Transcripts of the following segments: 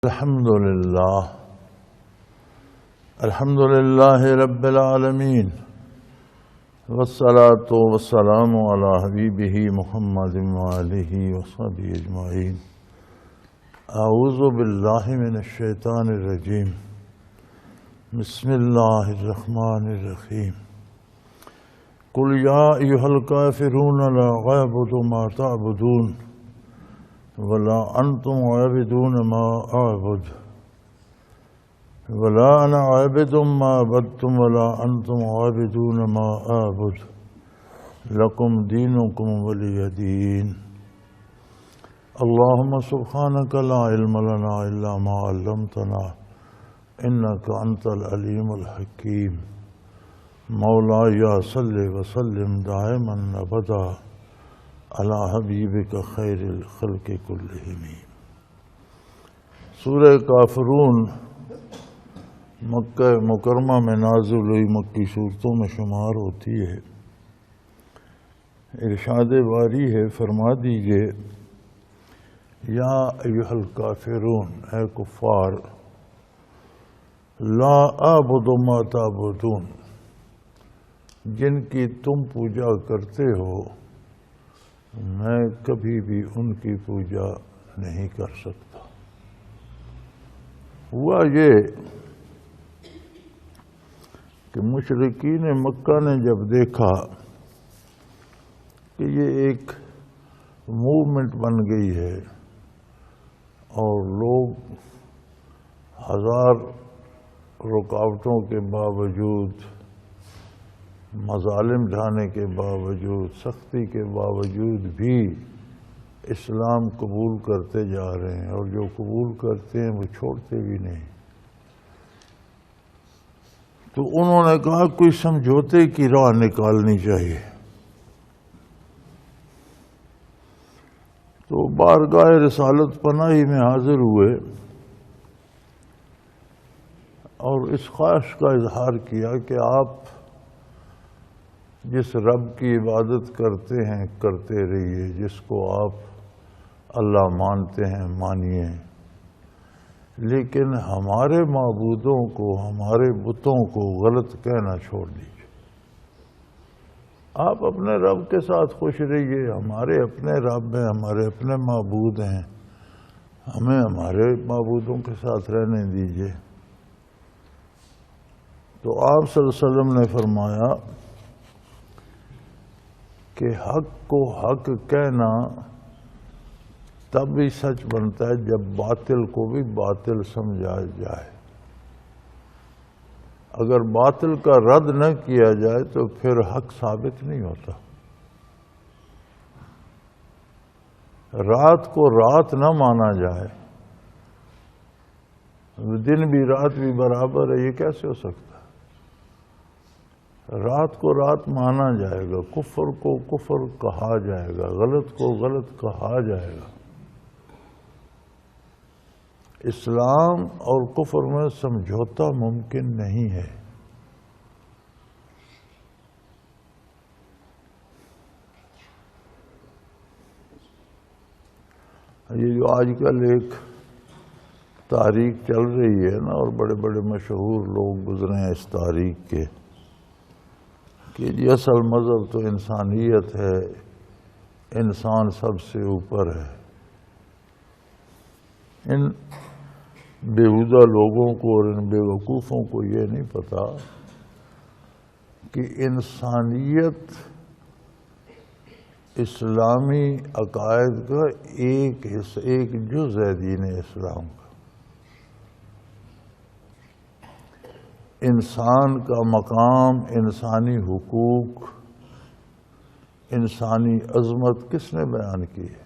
الحمد لله رب العالمين والصلاة والسلام على حبيبه محمد وآله وصحبه أجمعين. أعوذ بالله من الشيطان الرجيم. بسم الله الرحمن الرحيم. قل يا أيها الكافرون لا أعبد ما تعبدون ولا أنتم عابدون ما أعبد ولا أنا عابد ما عبدتم ولا أنتم عابدون ما أعبد لكم دينكم ولي دين. اللهم سبحانك لا علم لنا إلا ما علمتنا إنك أنت العليم الحكيم. مولاي صل وسلم دائما أبدا علی حبیبک خیر الخلق کلہم. سورہ کافرون مکہ مکرمہ میں نازل ہوئی مکی صورتوں میں شمار ہوتی ہے. ارشاد باری ہے، فرما دیجئے یا ایھا الکافرون، اے کفار، لا اعبد ما تعبدون، جن کی تم پوجا کرتے ہو میں کبھی بھی ان کی پوجا نہیں کر سکتا. ہوا یہ کہ مشرکین مکہ نے جب دیکھا کہ یہ ایک موومنٹ بن گئی ہے اور لوگ ہزار رکاوٹوں کے باوجود، مظالم ڈھانے کے باوجود، سختی کے باوجود بھی اسلام قبول کرتے جا رہے ہیں، اور جو قبول کرتے ہیں وہ چھوڑتے بھی نہیں. تو انہوں نے کہا کوئی سمجھوتے کی راہ نکالنی چاہیے. تو بارگاہ رسالت پناہی میں حاضر ہوئے اور اس خواہش کا اظہار کیا کہ آپ جس رب کی عبادت کرتے ہیں کرتے رہیے، جس کو آپ اللہ مانتے ہیں مانیے، لیکن ہمارے معبودوں کو، ہمارے بتوں کو غلط کہنا چھوڑ دیجیے. آپ اپنے رب کے ساتھ خوش رہیے، ہمارے اپنے رب ہیں، ہمارے اپنے معبود ہیں، ہمیں ہمارے معبودوں کے ساتھ رہنے دیجیے. تو آپ صلی اللہ علیہ وسلم نے فرمایا کہ حق کو حق کہنا تب بھی سچ بنتا ہے جب باطل کو بھی باطل سمجھا جائے. اگر باطل کا رد نہ کیا جائے تو پھر حق ثابت نہیں ہوتا. رات کو رات نہ مانا جائے، دن بھی رات بھی برابر ہے، یہ کیسے ہو سکتا؟ رات کو رات مانا جائے گا، کفر کو کفر کہا جائے گا، غلط کو غلط کہا جائے گا. اسلام اور کفر میں سمجھوتا ممکن نہیں ہے. یہ جو آج کل ایک تاریخ چل رہی ہے نا، اور بڑے بڑے مشہور لوگ گزرے ہیں اس تاریخ کے، کہ یہ اصل مذہب تو انسانیت ہے، انسان سب سے اوپر ہے. ان بیہودہ لوگوں کو اور ان بیوقوفوں کو یہ نہیں پتا کہ انسانیت اسلامی عقائد کا ایک جز ہے دین اسلام کا. انسان کا مقام، انسانی حقوق، انسانی عظمت کس نے بیان کی ہے؟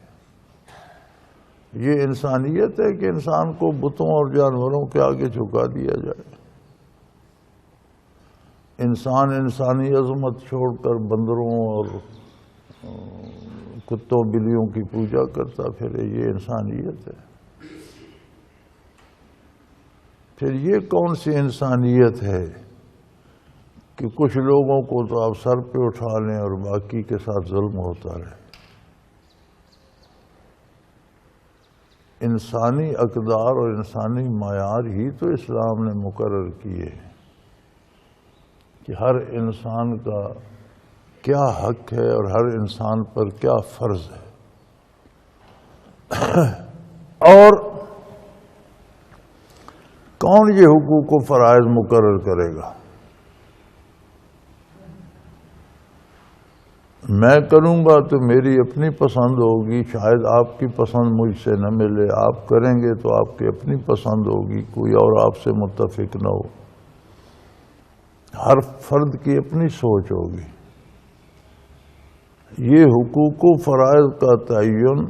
یہ انسانیت ہے کہ انسان کو بتوں اور جانوروں کے آگے جھکا دیا جائے. انسان انسانی عظمت چھوڑ کر بندروں اور کتوں بلیوں کی پوجا کرتا پھر یہ انسانیت ہے؟ پھر یہ کون سی انسانیت ہے کہ کچھ لوگوں کو تو آپ سر پہ اٹھا لیں اور باقی کے ساتھ ظلم ہوتا رہے؟ انسانی اقدار اور انسانی معیار ہی تو اسلام نے مقرر کیے کہ ہر انسان کا کیا حق ہے اور ہر انسان پر کیا فرض ہے، اور کون یہ حقوق و فرائض مقرر کرے گا؟ میں کروں گا تو میری اپنی پسند ہوگی، شاید آپ کی پسند مجھ سے نہ ملے، آپ کریں گے تو آپ کی اپنی پسند ہوگی، کوئی اور آپ سے متفق نہ ہو، ہر فرد کی اپنی سوچ ہوگی۔ یہ حقوق و فرائض کا تعین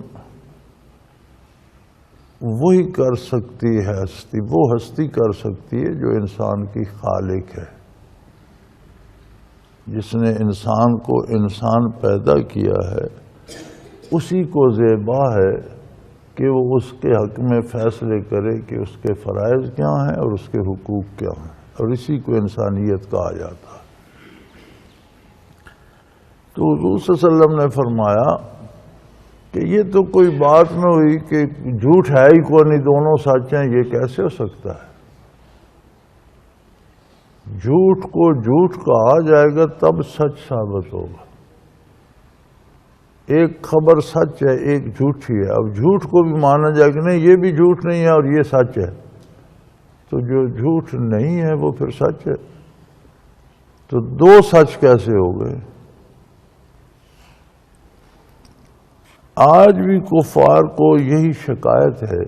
وہی کر سکتی ہے ہستی، وہ ہستی کر سکتی ہے جو انسان کی خالق ہے، جس نے انسان کو انسان پیدا کیا ہے۔ اسی کو زیبا ہے کہ وہ اس کے حق میں فیصلے کرے کہ اس کے فرائض کیا ہیں اور اس کے حقوق کیا ہیں، اور اسی کو انسانیت کہا جاتا ہے۔ تو حضور صلی اللہ علیہ وسلم نے فرمایا کہ یہ تو کوئی بات نہ ہوئی کہ جھوٹ ہے ہی کوئی نہیں، دونوں سچ ہیں، یہ کیسے ہو سکتا ہے؟ جھوٹ کو جھوٹ کہا جائے گا تب سچ ثابت ہوگا۔ ایک خبر سچ ہے، ایک جھوٹی ہے، اب جھوٹ کو بھی مانا جائے کہ نہیں یہ بھی جھوٹ نہیں ہے اور یہ سچ ہے، تو جو جھوٹ نہیں ہے وہ پھر سچ ہے، تو دو سچ کیسے ہو گئے؟ آج بھی کفار کو یہی شکایت ہے۔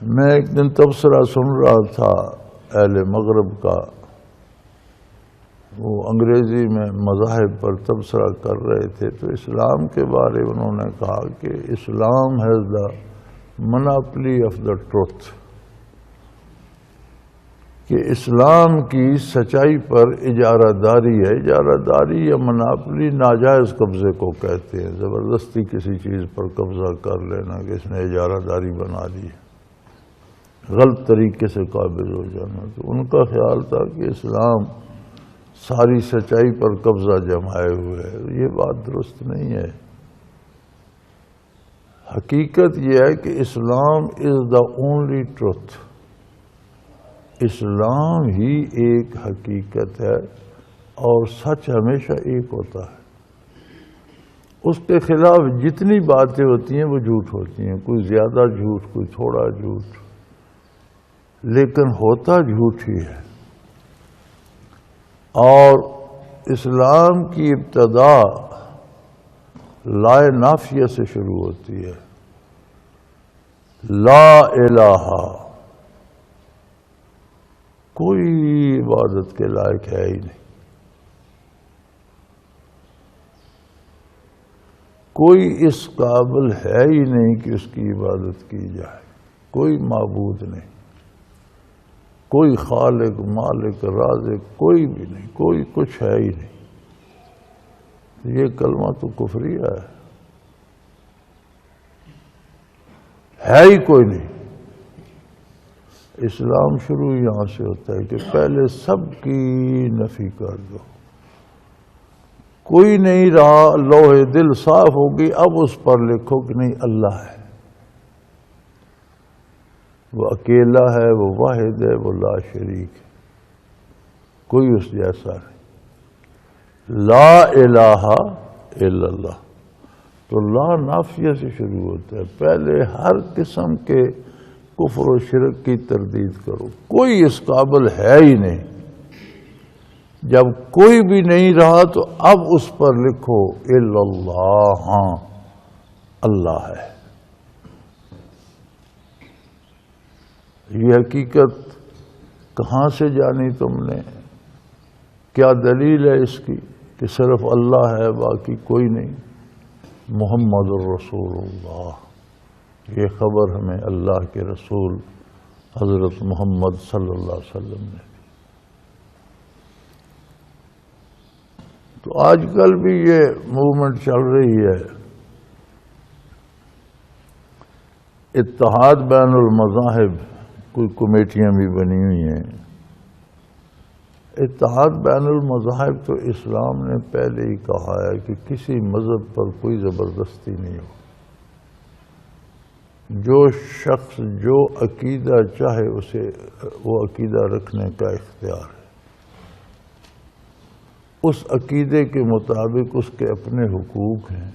میں ایک دن تبصرہ سن رہا تھا اہل مغرب کا، وہ انگریزی میں مذاہب پر تبصرہ کر رہے تھے، تو اسلام کے بارے انہوں نے کہا کہ Islam has the monopoly of the truth, کہ اسلام کی سچائی پر اجارہ داری ہے۔ اجارہ داری یا مناپلی ناجائز قبضے کو کہتے ہیں، زبردستی کسی چیز پر قبضہ کر لینا کہ اس نے اجارہ داری بنا لی، غلط طریقے سے قابض ہو جانا۔ تو ان کا خیال تھا کہ اسلام ساری سچائی پر قبضہ جمائے ہوئے ہے، یہ بات درست نہیں ہے۔ حقیقت یہ ہے کہ اسلام از دا اونلی ٹروتھ، اسلام ہی ایک حقیقت ہے اور سچ ہمیشہ ایک ہوتا ہے۔ اس کے خلاف جتنی باتیں ہوتی ہیں وہ جھوٹ ہوتی ہیں، کوئی زیادہ جھوٹ، کوئی تھوڑا جھوٹ، لیکن ہوتا جھوٹ ہی ہے۔ اور اسلام کی ابتدا لا نافیہ سے شروع ہوتی ہے، لا الہ، کوئی عبادت کے لائق ہے ہی نہیں، کوئی اس قابل ہے ہی نہیں کہ اس کی عبادت کی جائے، کوئی معبود نہیں، کوئی خالق مالک رازق کوئی بھی نہیں، کوئی کچھ ہے ہی نہیں۔ یہ کلمہ تو کفریہ ہے ہی کوئی نہیں۔ اسلام شروع یہاں سے ہوتا ہے کہ پہلے سب کی نفی کر دو، کوئی نہیں رہا، لوح دل صاف ہوگی، اب اس پر لکھو کہ نہیں اللہ ہے، وہ اکیلا ہے، وہ واحد ہے، وہ لا شریک ہے، کوئی اس جیسا نہیں، لا الہ الا اللہ۔ تو لا نافیہ سے شروع ہوتا ہے، پہلے ہر قسم کے کفر و شرک کی تردید کرو، کوئی اس قابل ہے ہی نہیں۔ جب کوئی بھی نہیں رہا تو اب اس پر لکھو الا اللہ، ہاں اللہ ہے۔ یہ حقیقت کہاں سے جانی تم نے؟ کیا دلیل ہے اس کی کہ صرف اللہ ہے باقی کوئی نہیں؟ محمد الرسول اللہ، یہ خبر ہمیں اللہ کے رسول حضرت محمد صلی اللہ علیہ وسلم نے دی۔ تو آج کل بھی یہ موومنٹ چل رہی ہے، اتحاد بین المذاہب، کوئی کمیٹیاں بھی بنی ہوئی ہیں۔ اتحاد بین المذاہب تو اسلام نے پہلے ہی کہا ہے کہ کسی مذہب پر کوئی زبردستی نہیں ہو، جو شخص جو عقیدہ چاہے اسے وہ عقیدہ رکھنے کا اختیار ہے، اس عقیدے کے مطابق اس کے اپنے حقوق ہیں،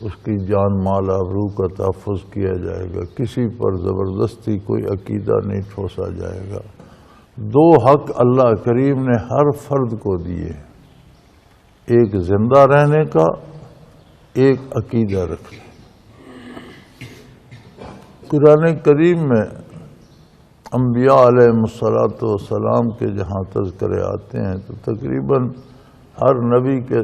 اس کی جان مال آبرو کا تحفظ کیا جائے گا، کسی پر زبردستی کوئی عقیدہ نہیں ٹھوسا جائے گا۔ دو حق اللہ کریم نے ہر فرد کو دیے، ایک زندہ رہنے کا، ایک عقیدہ رکھنے۔ قرآن کریم میں انبیاء علیہ السلام کے جہاں تذکرے آتے ہیں تو تقریباً ہر نبی کے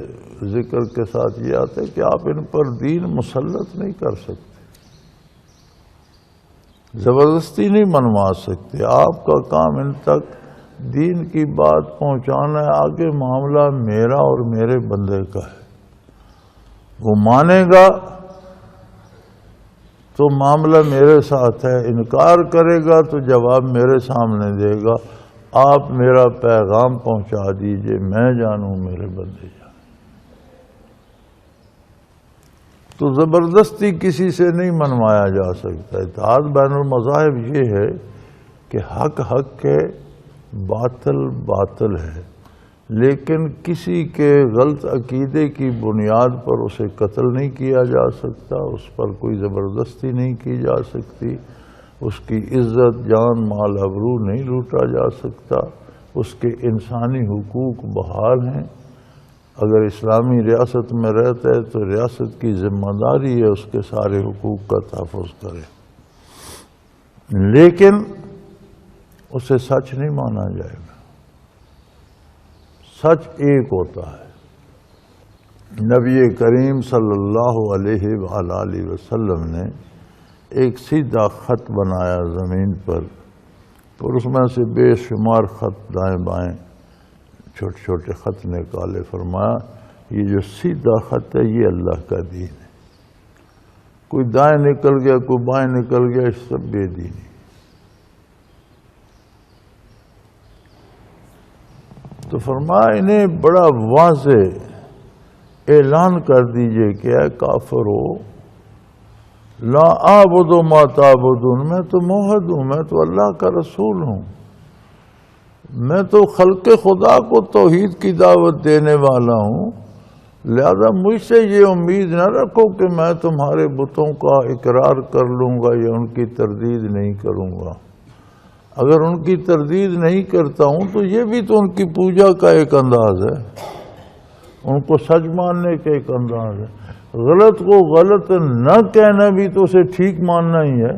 ذکر کے ساتھ یہ آتا ہے کہ آپ ان پر دین مسلط نہیں کر سکتے، زبردستی نہیں منوا سکتے، آپ کا کام ان تک دین کی بات پہنچانا ہے، آگے معاملہ میرا اور میرے بندے کا ہے، وہ مانے گا تو معاملہ میرے ساتھ ہے، انکار کرے گا تو جواب میرے سامنے دے گا، آپ میرا پیغام پہنچا دیجئے، میں جانوں میرے بندے جانیں۔ تو زبردستی کسی سے نہیں منوایا جا سکتا۔ اتحاد بین المذاہب یہ ہے کہ حق حق ہے، باطل باطل ہے، لیکن کسی کے غلط عقیدے کی بنیاد پر اسے قتل نہیں کیا جا سکتا، اس پر کوئی زبردستی نہیں کی جا سکتی، اس کی عزت جان مال آبرو نہیں لوٹا جا سکتا، اس کے انسانی حقوق بحال ہیں۔ اگر اسلامی ریاست میں رہتا ہے تو ریاست کی ذمہ داری ہے اس کے سارے حقوق کا تحفظ کرے، لیکن اسے سچ نہیں مانا جائے گا۔ سچ ایک ہوتا ہے۔ نبی کریم صلی اللہ علیہ وآلہ وسلم نے ایک سیدھا خط بنایا زمین پر، اور اس میں سے بے شمار خط دائیں بائیں چھوٹے چھوٹے خط نکالے، فرمایا یہ جو سیدھا خط ہے یہ اللہ کا دین ہے، کوئی دائیں نکل گیا کوئی بائیں نکل گیا، اس سب بے دینی۔ تو فرمایا انہیں بڑا واضح اعلان کر دیجئے کہ اے کافرو، لا اعبد ما تعبدون، میں تو موحد ہوں، میں تو اللہ کا رسول ہوں، میں تو خلق خدا کو توحید کی دعوت دینے والا ہوں، لہذا مجھ سے یہ امید نہ رکھو کہ میں تمہارے بتوں کا اقرار کر لوں گا یا ان کی تردید نہیں کروں گا۔ اگر ان کی تردید نہیں کرتا ہوں تو یہ بھی تو ان کی پوجا کا ایک انداز ہے، ان کو سچ ماننے کا ایک انداز ہے، غلط کو غلط نہ کہنا بھی تو اسے ٹھیک ماننا ہی ہے۔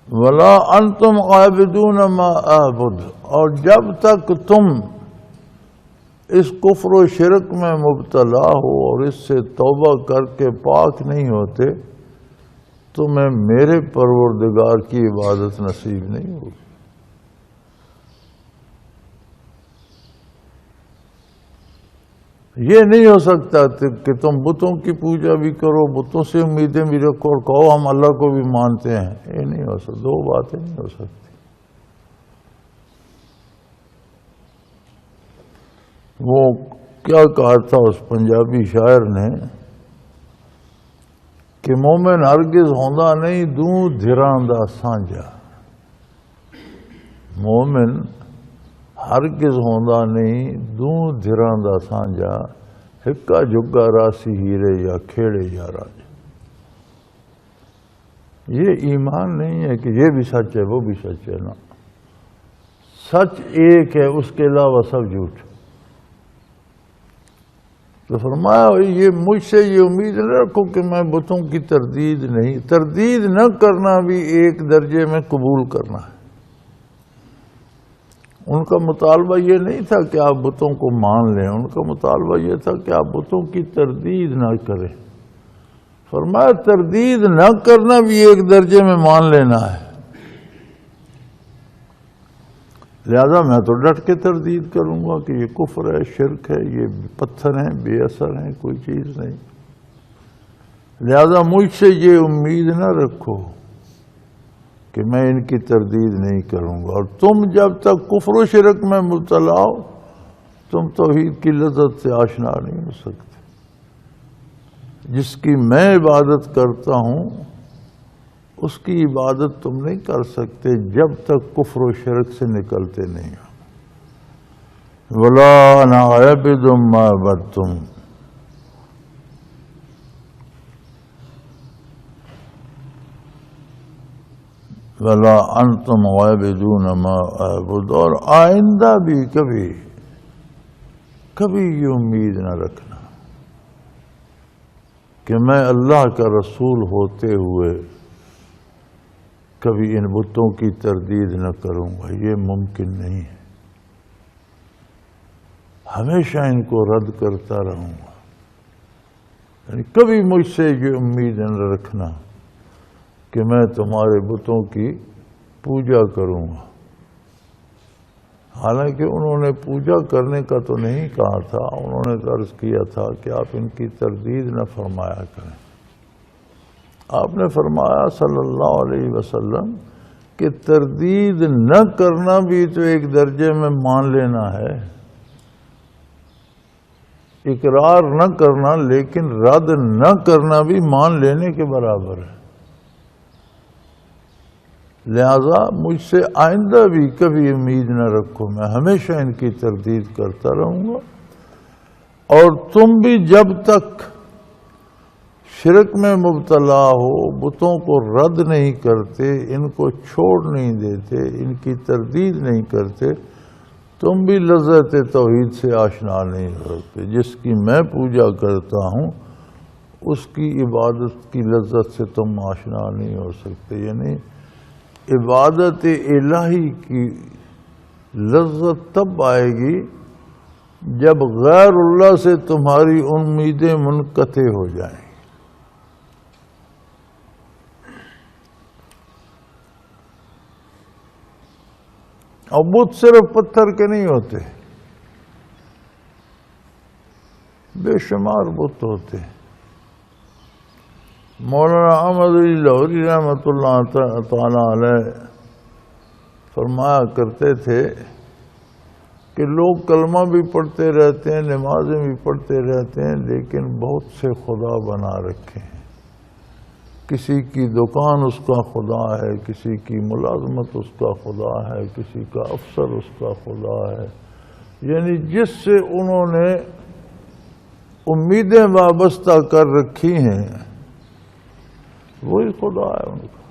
وَلَا أَنْتُمْ عَابِدُونَ مَا أَعْبُدُ، اور جب تک تم اس کفر و شرک میں مبتلا ہو اور اس سے توبہ کر کے پاک نہیں ہوتے، تمہیں میرے پروردگار کی عبادت نصیب نہیں ہوگی۔ یہ نہیں ہو سکتا کہ تم بتوں کی پوجا بھی کرو، بتوں سے امیدیں بھی رکھو اور کہو ہم اللہ کو بھی مانتے ہیں، یہ نہیں ہو سکتا، دو باتیں نہیں ہو سکتی۔ وہ کیا کہا تھا اس پنجابی شاعر نے کہ مومن ہرگز ہوندا نہیں دوں دھراں دا سانجا، مومن ہرگز ہوندا نہیں دوں دھراں دا سانجا، ہکا جگا راسی ہیرے یا کھیڑے یا راجا۔ یہ ایمان نہیں ہے کہ یہ بھی سچ ہے وہ بھی سچ ہے، نا، سچ ایک ہے، اس کے علاوہ سب جھوٹ۔ تو فرمایا یہ مجھ سے یہ امید نہ رکھو کہ میں بتوں کی تردید نہیں، تردید نہ کرنا بھی ایک درجے میں قبول کرنا ہے۔ ان کا مطالبہ یہ نہیں تھا کہ آپ بتوں کو مان لیں، ان کا مطالبہ یہ تھا کہ آپ بتوں کی تردید نہ کریں۔ فرمایا تردید نہ کرنا بھی ایک درجے میں مان لینا ہے، لہذا میں تو ڈٹ کے تردید کروں گا کہ یہ کفر ہے، شرک ہے، یہ پتھر ہیں، بے اثر ہیں، کوئی چیز نہیں، لہذا مجھ سے یہ امید نہ رکھو کہ میں ان کی تردید نہیں کروں گا۔ اور تم جب تک کفر و شرک میں مبتلا ہو تم توحید کی لذت سے آشنا نہیں ہو سکتے. جس کی میں عبادت کرتا ہوں اس کی عبادت تم نہیں کر سکتے جب تک کفر و شرک سے نکلتے نہیں ہو. وَلَا أَنَا عَابِدٌ مَا عَبَدتُّمْ وَلَا أَنْتُمْ عَابِدُونَ مَا أَعْبُدُ. اور آئندہ بھی کبھی یہ امید نہ رکھنا کہ میں اللہ کا رسول ہوتے ہوئے کبھی ان بتوں کی تردید نہ کروں گا. یہ ممکن نہیں ہے. ہمیشہ ان کو رد کرتا رہوں گا. یعنی کبھی مجھ سے یہ امید نہ رکھنا کہ میں تمہارے بتوں کی پوجا کروں گا. حالانکہ انہوں نے پوجا کرنے کا تو نہیں کہا تھا، انہوں نے عرض کیا تھا کہ آپ ان کی تردید نہ فرمایا کریں. آپ نے فرمایا صلی اللہ علیہ وسلم کہ تردید نہ کرنا بھی تو ایک درجے میں مان لینا ہے. اقرار نہ کرنا لیکن رد نہ کرنا بھی مان لینے کے برابر ہے. لہذا مجھ سے آئندہ بھی کبھی امید نہ رکھو، میں ہمیشہ ان کی تردید کرتا رہوں گا. اور تم بھی جب تک شرک میں مبتلا ہو، بتوں کو رد نہیں کرتے، ان کو چھوڑ نہیں دیتے، ان کی تردید نہیں کرتے، تم بھی لذت توحید سے آشنا نہیں ہو سکتے. جس کی میں پوجا کرتا ہوں اس کی عبادت کی لذت سے تم آشنا نہیں ہو سکتے. یعنی عبادت الہی کی لذت تب آئے گی جب غیر اللہ سے تمہاری امیدیں منقطع ہو جائیں. اور بت صرف پتھر کے نہیں ہوتے، بے شمار بت ہوتے. مولانا احمد علی لاہوری رحمۃ اللہ تعالی علیہ فرمایا کرتے تھے کہ لوگ کلمہ بھی پڑھتے رہتے ہیں، نمازیں بھی پڑھتے رہتے ہیں، لیکن بہت سے خدا بنا رکھے ہیں. کسی کی دکان اس کا خدا ہے، کسی کی ملازمت اس کا خدا ہے، کسی کا افسر اس کا خدا ہے. یعنی جس سے انہوں نے امیدیں وابستہ کر رکھی ہیں وہی خدا ہے ان کا.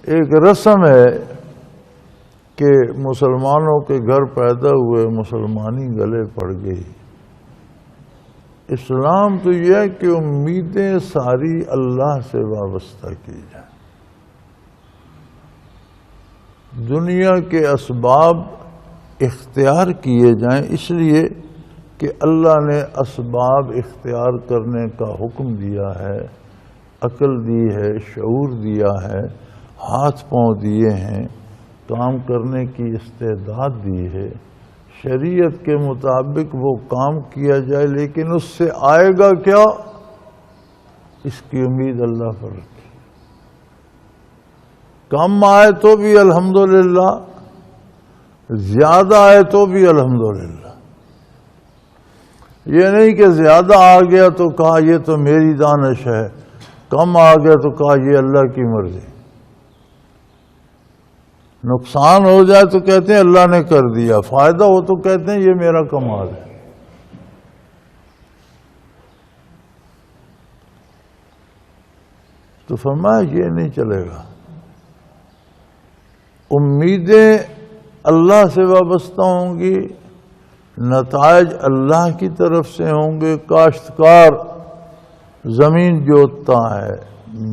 ایک رسم ہے کہ مسلمانوں کے گھر پیدا ہوئے مسلمانی گلے پڑ گئی. اسلام تو یہ ہے کہ امیدیں ساری اللہ سے وابستہ کی جائیں. دنیا کے اسباب اختیار کیے جائیں اس لیے کہ اللہ نے اسباب اختیار کرنے کا حکم دیا ہے، عقل دی ہے، شعور دیا ہے، ہاتھ پاؤں دیے ہیں، کام کرنے کی استعداد دی ہے. شریعت کے مطابق وہ کام کیا جائے، لیکن اس سے آئے گا کیا اس کی امید اللہ پر رکھے. کم آئے تو بھی الحمدللہ، زیادہ آئے تو بھی الحمدللہ. یہ نہیں کہ زیادہ آ گیا تو کہا یہ تو میری دانش ہے، کم آ گیا تو کہا یہ اللہ کی مرضی. نقصان ہو جائے تو کہتے ہیں اللہ نے کر دیا، فائدہ ہو تو کہتے ہیں یہ میرا کمال ہے. تو فرمایا یہ نہیں چلے گا. امیدیں اللہ سے وابستہ ہوں گی، نتائج اللہ کی طرف سے ہوں گے. کاشتکار زمین جوتتا ہے،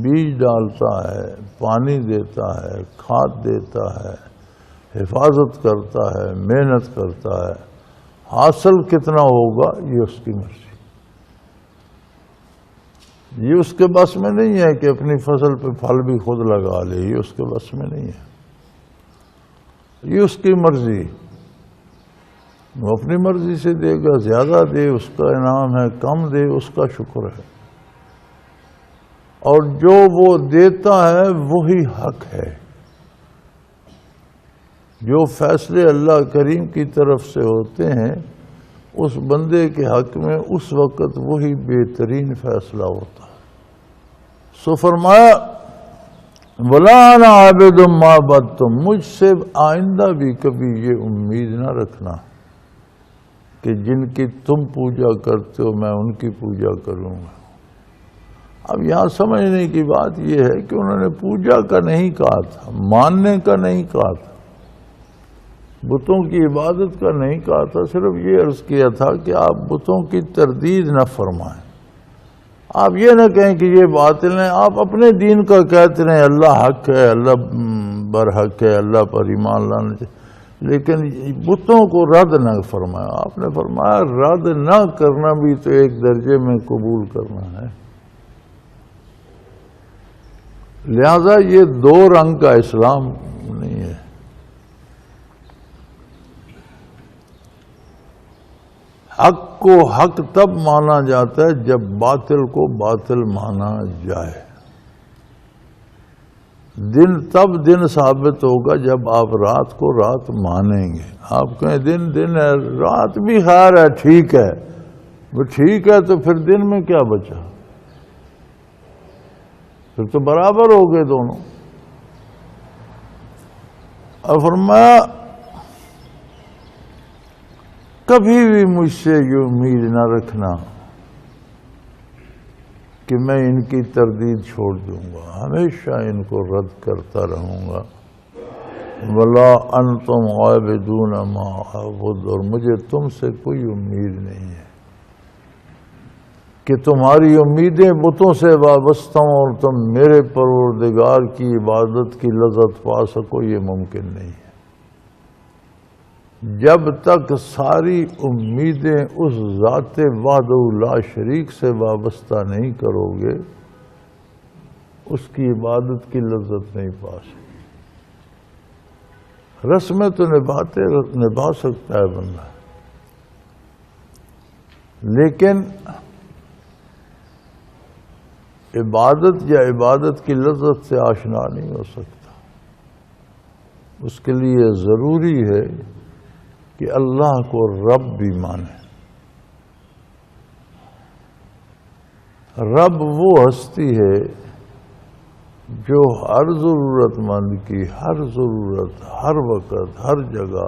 بیج ڈالتا ہے، پانی دیتا ہے، کھاد دیتا ہے، حفاظت کرتا ہے، محنت کرتا ہے. حاصل کتنا ہوگا یہ اس کی مرضی. یہ اس کے بس میں نہیں ہے کہ اپنی فصل پہ پھل بھی خود لگا لے، یہ اس کے بس میں نہیں ہے. یہ اس کی مرضی، وہ اپنی مرضی سے دے گا. زیادہ دے اس کا انعام ہے، کم دے اس کا شکر ہے. اور جو وہ دیتا ہے وہی حق ہے. جو فیصلے اللہ کریم کی طرف سے ہوتے ہیں اس بندے کے حق میں اس وقت وہی بہترین فیصلہ ہوتا ہے۔ سو فرمایا وَلَا أَنَا عَابِدٌ مَا عَبَدتُّم، مجھ سے آئندہ بھی کبھی یہ امید نہ رکھنا کہ جن کی تم پوجا کرتے ہو میں ان کی پوجا کروں گا۔ اب یہاں سمجھنے کی بات یہ ہے کہ انہوں نے پوجا کا نہیں کہا تھا، ماننے کا نہیں کہا تھا، بتوں کی عبادت کا نہیں کہا تھا، صرف یہ عرض کیا تھا کہ آپ بتوں کی تردید نہ فرمائیں۔ آپ یہ نہ کہیں کہ یہ باطل ہیں، آپ اپنے دین کا کہتے رہیں اللہ حق ہے، اللہ برحق ہے، اللہ پر ایمان لانا چاہیے، لیکن بتوں کو رد نہ فرمایا۔ آپ نے فرمایا رد نہ کرنا بھی تو ایک درجے میں قبول کرنا ہے۔ لہذا یہ دو رنگ کا اسلام نہیں ہے۔ حق کو حق تب مانا جاتا ہے جب باطل کو باطل مانا جائے۔ دن تب دن ثابت ہوگا جب آپ رات کو رات مانیں گے۔ آپ کہیں دن دن ہے، رات بھی خیر ہے، ٹھیک ہے، وہ ٹھیک ہے تو پھر دن میں کیا بچا؟ پھر تو برابر ہو گئے دونوں۔ اور فرمایا کبھی بھی مجھ سے یہ امید نہ رکھنا کہ میں ان کی تردید چھوڑ دوں گا، ہمیشہ ان کو رد کرتا رہوں گا۔ وَلَا أَنْتُمْ عَابِدُونَ مَا أَعْبُدُ، اور مجھے تم سے کوئی امید نہیں ہے کہ تمہاری امیدیں بتوں سے وابستہ ہوں اور تم میرے پروردگار کی عبادت کی لذت پا سکو، یہ ممکن نہیں ہے۔ جب تک ساری امیدیں اس ذات وحدہ لا شریک سے وابستہ نہیں کرو گے اس کی عبادت کی لذت نہیں پا سکتے۔ رسمیں تو نبھا سکتا ہے بندہ، لیکن عبادت یا عبادت کی لذت سے آشنا نہیں ہو سکتا۔ اس کے لیے ضروری ہے کہ اللہ کو رب بھی مانے۔ رب وہ ہستی ہے جو ہر ضرورت مند کی ہر ضرورت ہر وقت ہر جگہ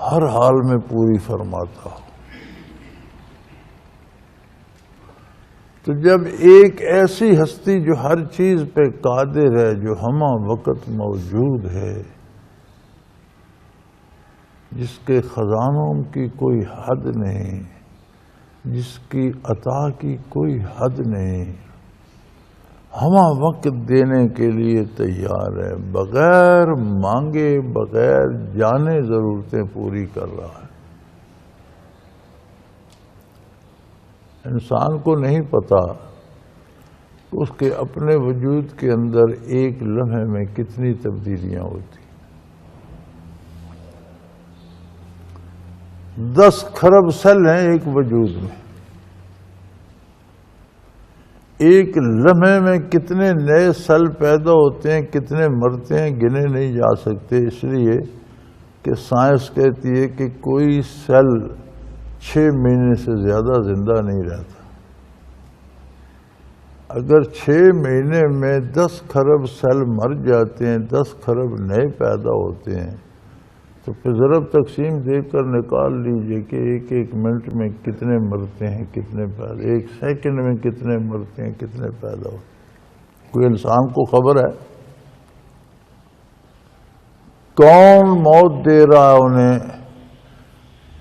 ہر حال میں پوری فرماتا ہو۔ تو جب ایک ایسی ہستی جو ہر چیز پہ قادر ہے، جو ہمہ وقت موجود ہے، جس کے خزانوں کی کوئی حد نہیں، جس کی عطا کی کوئی حد نہیں، ہمہ وقت دینے کے لیے تیار ہے، بغیر مانگے بغیر جانے ضرورتیں پوری کر رہا ہے۔ انسان کو نہیں پتا کہ اس کے اپنے وجود کے اندر ایک لمحے میں کتنی تبدیلیاں ہوتی۔ 10 کھرب سیل ہیں ایک وجود میں، ایک لمحے میں کتنے نئے سیل پیدا ہوتے ہیں، کتنے مرتے ہیں، گنے نہیں جا سکتے، اس لیے کہ سائنس کہتی ہے کہ کوئی سیل 6 مہینے سے زیادہ زندہ نہیں رہتا۔ اگر 6 مہینے میں 10 کھرب سیل مر جاتے ہیں، 10 کھرب نئے پیدا ہوتے ہیں، تو پھر ضرب تقسیم دے کر نکال لیجئے کہ ایک منٹ میں کتنے مرتے ہیں، کتنے پیدا، ایک سیکنڈ میں کتنے مرتے ہیں، کتنے پیدا ہوتے ہیں۔ کوئی انسان کو خبر ہے کون موت دے رہا ہے انہیں،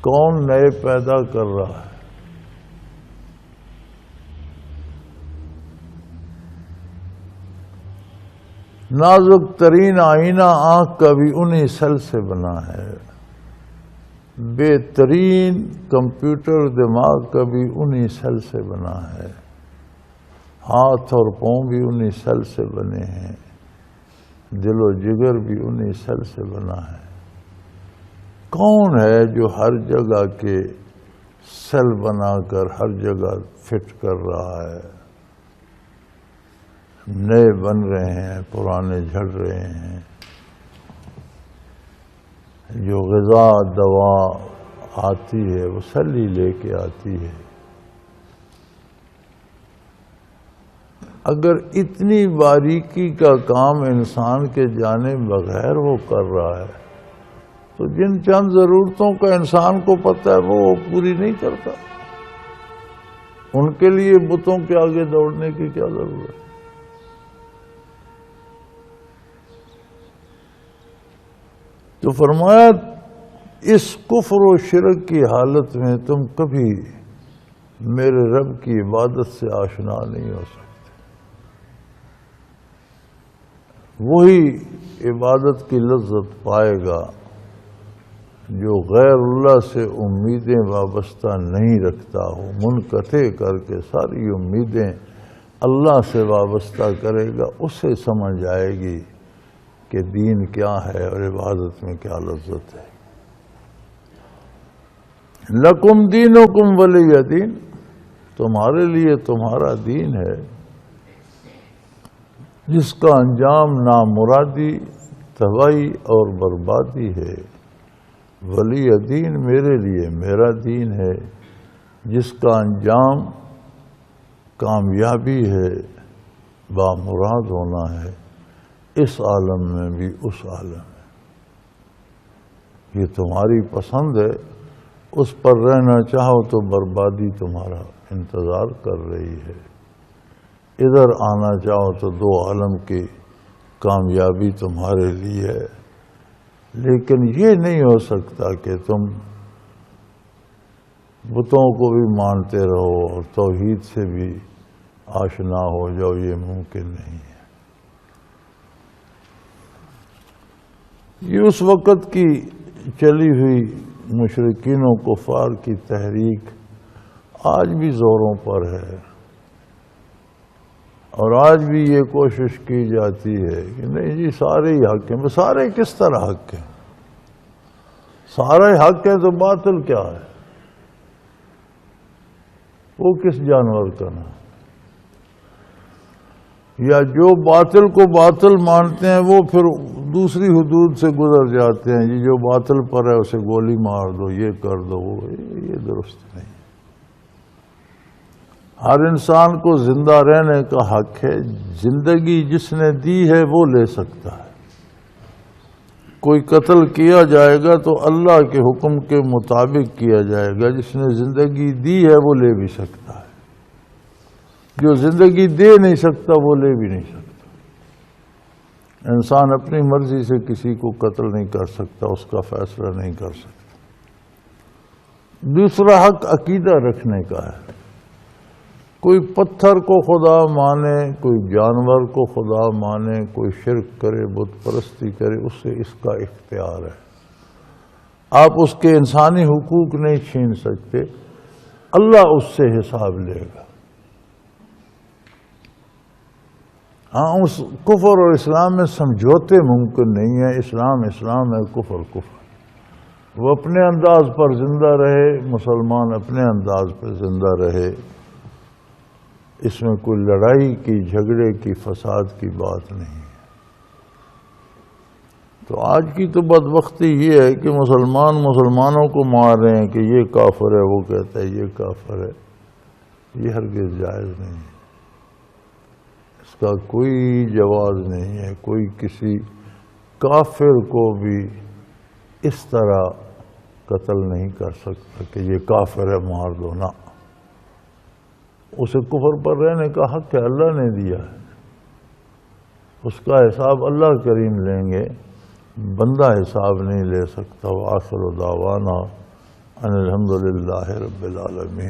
کون نئے پیدا کر رہا ہے؟ نازک ترین آئینہ آنکھ کا بھی انہی سیل سے بنا ہے، بہترین کمپیوٹر دماغ کا بھی انہی سیل سے بنا ہے، ہاتھ اور پاؤں بھی انہی سیل سے بنے ہیں، دل و جگر بھی انہی سیل سے بنا ہے۔ کون ہے جو ہر جگہ کے سیل بنا کر ہر جگہ فٹ کر رہا ہے؟ نئے بن رہے ہیں، پرانے جھڑ رہے ہیں۔ جو غذا دوا آتی ہے وہ سلی لے کے آتی ہے. اگر اتنی باریکی کا کام انسان کے جانے بغیر وہ کر رہا ہے تو جن چند ضرورتوں کا انسان کو پتہ ہے وہ پوری نہیں کرتا. ان کے لیے بتوں کے آگے دوڑنے کی کیا ضرورت ہے؟ تو فرمایا اس کفر و شرک کی حالت میں تم کبھی میرے رب کی عبادت سے آشنا نہیں ہو سکتے. وہی عبادت کی لذت پائے گا جو غیر اللہ سے امیدیں وابستہ نہیں رکھتا ہو. منقطع کر کے ساری امیدیں اللہ سے وابستہ کرے گا، اسے سمجھ آئے گی کہ دین کیا ہے اور عبادت میں کیا لذت ہے. لکم دینکم ولی دین، تمہارے لیے تمہارا دین ہے جس کا انجام نامرادی، تباہی اور بربادی ہے. ولی دین میرے لیے میرا دین ہے جس کا انجام کامیابی ہے، بامراد ہونا ہے، اس عالم میں بھی اس عالم میں. یہ تمہاری پسند ہے، اس پر رہنا چاہو تو بربادی تمہارا انتظار کر رہی ہے. ادھر آنا چاہو تو دو عالم کی کامیابی تمہارے لیے ہے. لیکن یہ نہیں ہو سکتا کہ تم بتوں کو بھی مانتے رہو اور توحید سے بھی آشنا ہو جاؤ، یہ ممکن نہیں ہے. یہ اس وقت کی چلی ہوئی مشرکین و کفار کی تحریک آج بھی زوروں پر ہے، اور آج بھی یہ کوشش کی جاتی ہے کہ نہیں جی سارے ہی حق ہیں. سارے کس طرح حق ہیں؟ سارے حق ہیں تو باطل کیا ہے؟ وہ کس جانور کا نام؟ یا جو باطل کو باطل مانتے ہیں وہ پھر دوسری حدود سے گزر جاتے ہیں. جو باطل پر ہے اسے گولی مار دو، یہ کر دو، وہ یہ درست نہیں. ہر انسان کو زندہ رہنے کا حق ہے. زندگی جس نے دی ہے وہ لے سکتا ہے. کوئی قتل کیا جائے گا تو اللہ کے حکم کے مطابق کیا جائے گا. جس نے زندگی دی ہے وہ لے بھی سکتا ہے. جو زندگی دے نہیں سکتا وہ لے بھی نہیں سکتا. انسان اپنی مرضی سے کسی کو قتل نہیں کر سکتا، اس کا فیصلہ نہیں کر سکتا. دوسرا حق عقیدہ رکھنے کا ہے. کوئی پتھر کو خدا مانے، کوئی جانور کو خدا مانے، کوئی شرک کرے، بت پرستی کرے، اس سے اس کا اختیار ہے. آپ اس کے انسانی حقوق نہیں چھین سکتے. اللہ اس سے حساب لے گا. ہاں، اس کفر اور اسلام میں سمجھوتے ممکن نہیں ہیں. اسلام اسلام ہے، کفر کفر. وہ اپنے انداز پر زندہ رہے، مسلمان اپنے انداز پر زندہ رہے. اس میں کوئی لڑائی کی، جھگڑے کی، فساد کی بات نہیں ہے. تو آج کی تو بدبختی یہ ہے کہ مسلمانوں کو مار رہے ہیں کہ یہ کافر ہے، وہ کہتا ہے یہ کافر ہے. یہ ہرگز جائز نہیں ہے. اس کا کوئی جواز نہیں ہے. کوئی کسی کافر کو بھی اس طرح قتل نہیں کر سکتا کہ یہ کافر ہے مار دو. نہ، اسے کفر پر رہنے کا حق ہے، اللہ نے دیا ہے. اس کا حساب اللہ کریم لیں گے، بندہ حساب نہیں لے سکتا. وآخر دعوانا ان الحمدللہ رب العالمین.